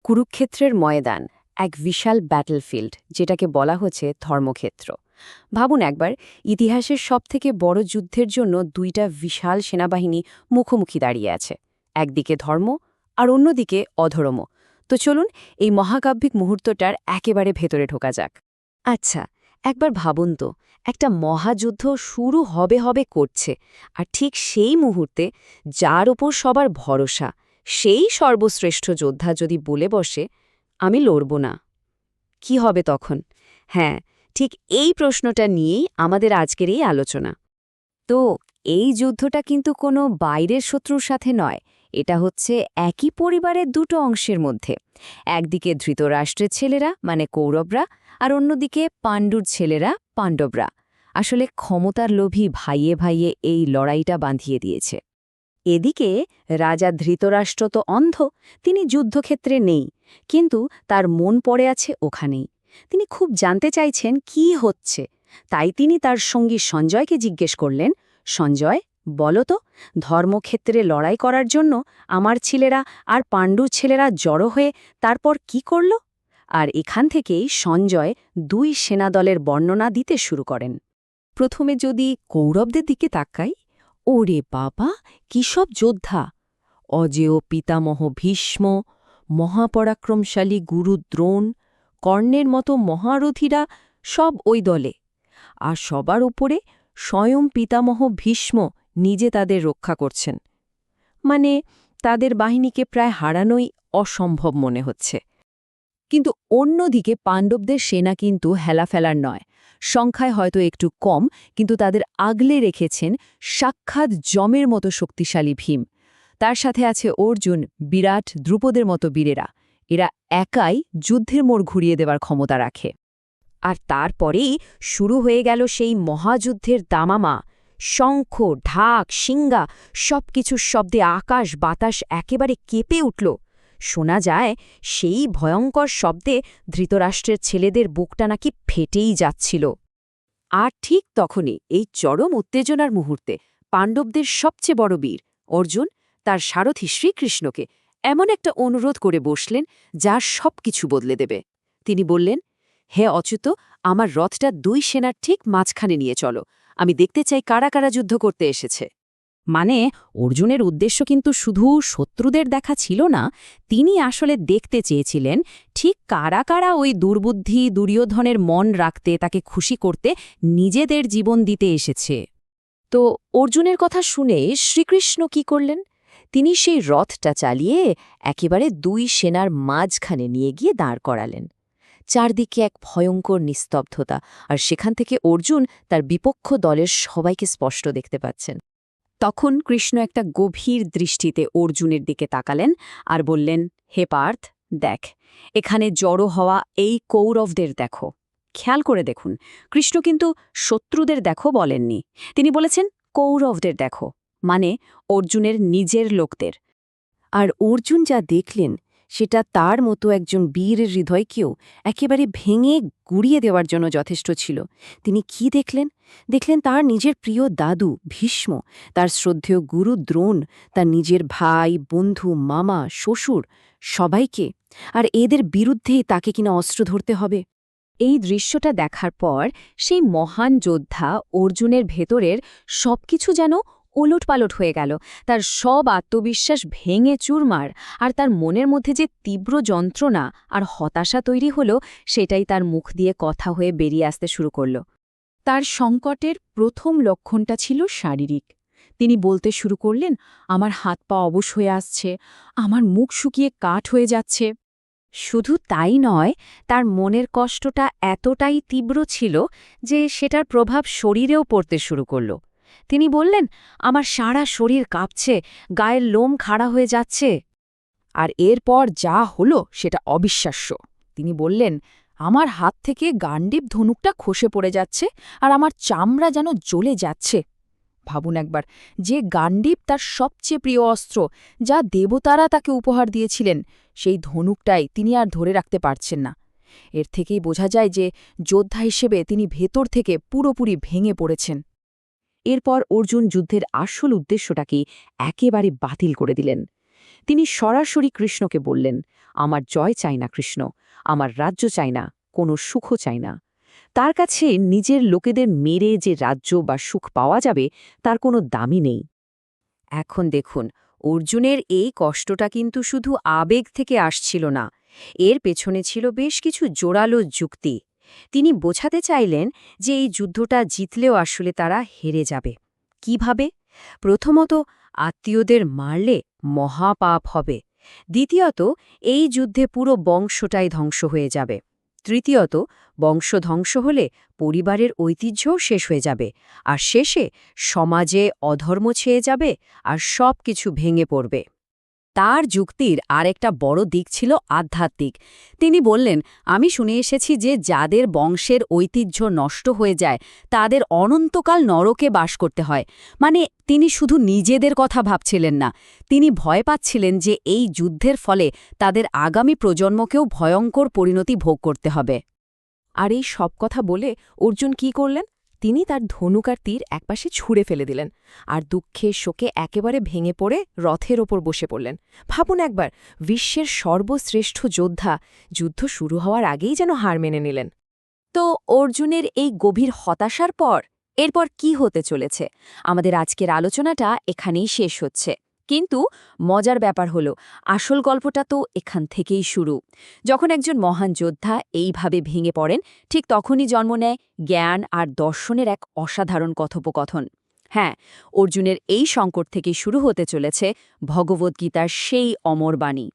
কুরুক্ষেত্রের ময়দান, এক বিশাল ব্যাটলফিল্ড, যেটাকে বলা হচ্ছে ধর্মক্ষেত্র। ভাবুন একবার, ইতিহাসের সবথেকে বড় যুদ্ধের জন্য দুইটা বিশাল সেনাবাহিনী মুখোমুখি দাঁড়িয়ে আছে, একদিকে ধর্ম আর অন্যদিকে অধর্ম। তো চলুন এই মহাকাব্যিক মুহূর্তটার একেবারে ভেতরে ঢোকা যাক। আচ্ছা, একবার ভাবুন তো, একটা মহাযুদ্ধ শুরু হবে হবে করছে, আর ঠিক সেই মুহূর্তে যার ওপর সবার ভরসা, সেই সর্বশ্রেষ্ঠ যোদ্ধা যদি বলে বসে, আমি লড়ব না, কি হবে তখন? হ্যাঁ, ঠিক এই প্রশ্নটা নিয়েই আমাদের আজকের এই আলোচনা। তো এই যুদ্ধটা কিন্তু কোনো বাইরের শত্রুর সাথে নয়, এটা হচ্ছে একই পরিবারের দুটো অংশের মধ্যে। একদিকে ধৃতরাষ্ট্রের ছেলেরা মানে কৌরবরা, আর অন্যদিকে পাণ্ডুর ছেলেরা পাণ্ডবরা। আসলে ক্ষমতার লোভী ভাইয়ে ভাইয়ে এই লড়াইটা বাঁধিয়ে দিয়েছে। এদিকে রাজা ধৃতরাষ্ট্র তো অন্ধ, তিনি যুদ্ধক্ষেত্রে নেই, কিন্তু তার মন পড়ে আছে ওখানেই। তিনি খুব জানতে চাইছেন কি হচ্ছে, তাই তিনি তার সঙ্গী সঞ্জয়কে জিজ্ঞেস করলেন, সঞ্জয়, বলো তো, ধর্মক্ষেত্রে লড়াই করার জন্য আমার ছেলেরা আর পাণ্ডুর ছেলেরা জড়ো হয়ে তারপর কি করল? আর এখান থেকেই সঞ্জয় দুই সেনাদলের বর্ণনা দিতে শুরু করেন। প্রথমে যদি কৌরবদের দিকে তাকাই, ওরে বাবা, কি সব যোদ্ধা! অজেয় পিতামহ ভীষ্ম, মহাপরাক্রমশালী গুরু দ্রোণ, কর্ণের মতো মহারথীরা সব ওই দলে। আর সবার উপরে স্বয়ং পিতামহ ভীষ্ম নিজে তাদের রক্ষা করছেন। মানে তাদের বাহিনীকে প্রায় হারানোই অসম্ভব মনে হচ্ছে। কিন্তু অন্যদিকে পাণ্ডবদের সেনা কিন্তু হেলাফেলার নয়। সংখ্যায় হয়তো একটু কম, কিন্তু তাদের আগলে রেখেছেন সাক্ষাৎ যমের মতো শক্তিশালী ভীম। তার সাথে আছে অর্জুন, বিরাট, দ্রুপদের মতো বীরেরা। এরা একাই যুদ্ধের মোড় ঘুরিয়ে দেওয়ার ক্ষমতা রাখে। আর তারপরেই শুরু হয়ে গেল সেই মহাযুদ্ধের দামামা। শঙ্খ, ঢাক, শিঙ্গা সবকিছুর শব্দে আকাশ বাতাস একেবারে কেঁপে উঠল। শোনা যায় সেই ভয়ঙ্কর শব্দে ধৃতরাষ্ট্রের ছেলেদের বুকটা নাকি ফেটেই যাচ্ছিল। আর ঠিক তখনই এই চরম উত্তেজনার মুহূর্তে পাণ্ডবদের সবচেয়ে বড় বীর অর্জুন তার সারথি শ্রীকৃষ্ণকে এমন একটা অনুরোধ করে বসলেন যা সবকিছু বদলে দেবে। তিনি বললেন, হে অচ্যুত, আমার রথটা দুই সেনার ঠিক মাঝখানে নিয়ে চলো, আমি দেখতে চাই কারা কারা যুদ্ধ করতে এসেছে। মানে অর্জুনের উদ্দেশ্য কিন্তু শুধু শত্রুদের দেখা ছিল না, তিনি আসলে দেখতে চেয়েছিলেন ঠিক কারা কারা ওই দুর্বুদ্ধি দুর্যোধনের মন রাখতে, তাকে খুশি করতে নিজেদের জীবন দিতে এসেছে। তো অর্জুনের কথা শুনে শ্রীকৃষ্ণ কি করলেন? তিনি সেই রথটা চালিয়ে একেবারে দুই সেনার মাঝখানে নিয়ে গিয়ে দাঁড় করালেন। চারদিকে এক ভয়ঙ্কর নিস্তব্ধতা, আর সেখান থেকে অর্জুন তার বিপক্ষ দলের সবাইকে স্পষ্ট দেখতে পাচ্ছেন। তখন কৃষ্ণ একটা গভীর দৃষ্টিতে অর্জুনের দিকে তাকালেন আর বললেন, হে পার্থ, দেখ, এখানে জড়ো হওয়া এই কৌরবদের দেখো। খেয়াল করে দেখুন, কৃষ্ণ কিন্তু শত্রুদের দেখো বলেননি, তিনি বলেছেন কৌরবদের দেখো, মানে অর্জুনের নিজের লোকদের। আর অর্জুন যা দেখলেন সেটা তার মতো একজন বীরের হৃদয়কেও একেবারে ভেঙে গুড়িয়ে দেওয়ার জন্য যথেষ্ট ছিল। তিনি কি দেখলেন? দেখলেন তার নিজের প্রিয় দাদু ভীষ্ম, তার শ্রদ্ধেয় গুরু দ্রোণ, তার নিজের ভাই, বন্ধু, মামা, শ্বশুর, সবাইকে। আর এদের বিরুদ্ধেই তাকে কিনা অস্ত্র ধরতে হবে। এই দৃশ্যটা দেখার পর সেই মহান যোদ্ধা অর্জুনের ভেতরের সবকিছু যেন ওলটপালট হয়ে গেল। তার সব আত্মবিশ্বাস ভেঙে চুরমার, আর তার মনের মধ্যে যে তীব্র যন্ত্রণা আর হতাশা তৈরি হলো, সেটাই তার মুখ দিয়ে কথা হয়ে বেরিয়ে আসতে শুরু করল। তার সংকটের প্রথম লক্ষণটা ছিল শারীরিক। তিনি বলতে শুরু করলেন, আমার হাত পা অবশ হয়ে আসছে, আমার মুখ শুকিয়ে কাঠ হয়ে যাচ্ছে। শুধু তাই নয়, তার মনের কষ্টটা এতটাই তীব্র ছিল যে সেটার প্রভাব শরীরেও পড়তে শুরু করল। তিনি বললেন, আমার সারা শরীর কাঁপছে, গায়ের লোম খাড়া হয়ে যাচ্ছে। আর এরপর যা হলো সেটা অবিশ্বাস্য। তিনি বললেন, আমার হাত থেকে গাণ্ডীব ধনুকটা খসে পড়ে যাচ্ছে, আর আমার চামড়া যেন জ্বলে যাচ্ছে। ভাবুন একবার, যে গাণ্ডীব তার সবচেয়ে প্রিয় অস্ত্র, যা দেবতারা তাকে উপহার দিয়েছিলেন, সেই ধনুকটাই তিনি আর ধরে রাখতে পারছেন না। এর থেকেই বোঝা যায় যে যোদ্ধা হিসেবে তিনি ভেতর থেকে পুরোপুরি ভেঙে পড়েছেন। এরপর অর্জুন যুদ্ধের আসল উদ্দেশ্যটাকে একেবারে বাতিল করে দিলেন। তিনি সরাসরি কৃষ্ণকে বললেন, আমার জয় চাই না কৃষ্ণ, আমার রাজ্য চাই না, কোনো সুখও চাই না। তার কাছে নিজের লোকেদের মেরে যে রাজ্য বা সুখ পাওয়া যাবে তার কোনো দামই নেই। এখন দেখুন, অর্জুনের এই কষ্টটা কিন্তু শুধু আবেগ থেকে আসছিল না, এর পেছনে ছিল বেশ কিছু জোরালো যুক্তি। তিনি বোঝাতে চাইলেন যে এই যুদ্ধটা জিতলেও আসলে তারা হেরে যাবে। কিভাবে? প্রথমত, আত্মীয়দের মারলে মহাপাপ হবে। দ্বিতীয়ত, এই যুদ্ধে পুরো বংশটাই ধ্বংস হয়ে যাবে। তৃতীয়ত, বংশ ধ্বংস হলে পরিবারের ঐতিহ্যও শেষ হয়ে যাবে, আর শেষে সমাজে অধর্ম ছেয়ে যাবে আর সব কিছু ভেঙে পড়বে। তার যুক্তির আরেকটা বড় দিক ছিল আধ্যাত্মিক। তিনি বললেন, আমি শুনে এসেছি যে যাদের বংশের ঐতিহ্য নষ্ট হয়ে যায় তাদের অনন্তকাল নরকে বাস করতে হয়। মানে তিনি শুধু নিজেদের কথা ভাবছিলেন না, তিনি ভয় পাচ্ছিলেন যে এই যুদ্ধের ফলে তাদের আগামী প্রজন্মকেও ভয়ঙ্কর পরিণতি ভোগ করতে হবে। আর এই সব কথা বলে অর্জুন কি করলেন? তিনি তার ধনুক আর তীর একপাশে ছুঁড়ে ফেলে দিলেন, আর দুঃখে শোকে একেবারে ভেঙে পড়ে রথের ওপর বসে পড়লেন। ভাবুন একবার, বিশ্বের সর্বশ্রেষ্ঠ যোদ্ধা যুদ্ধ শুরু হওয়ার আগেই যেন হার মেনে নিলেন। তো অর্জুনের এই গভীর হতাশার পর এরপর কি হতে চলেছে? আমাদের আজকের আলোচনাটা এখানেই শেষ হচ্ছে। কিন্তু মজার ব্যাপার হলো, আসল গল্পটা তো এখান থেকেই শুরু। যখন একজন মহান যোদ্ধা এইভাবে ভেঙে পড়েন, ঠিক তখনই জন্ম নেয় জ্ঞান আর দর্শনের এক অসাধারণ কথোপকথন। হ্যাঁ, অর্জুনের এই সংকট থেকে শুরু হতে চলেছে ভগবদ্গীতার সেই অমর বাণী।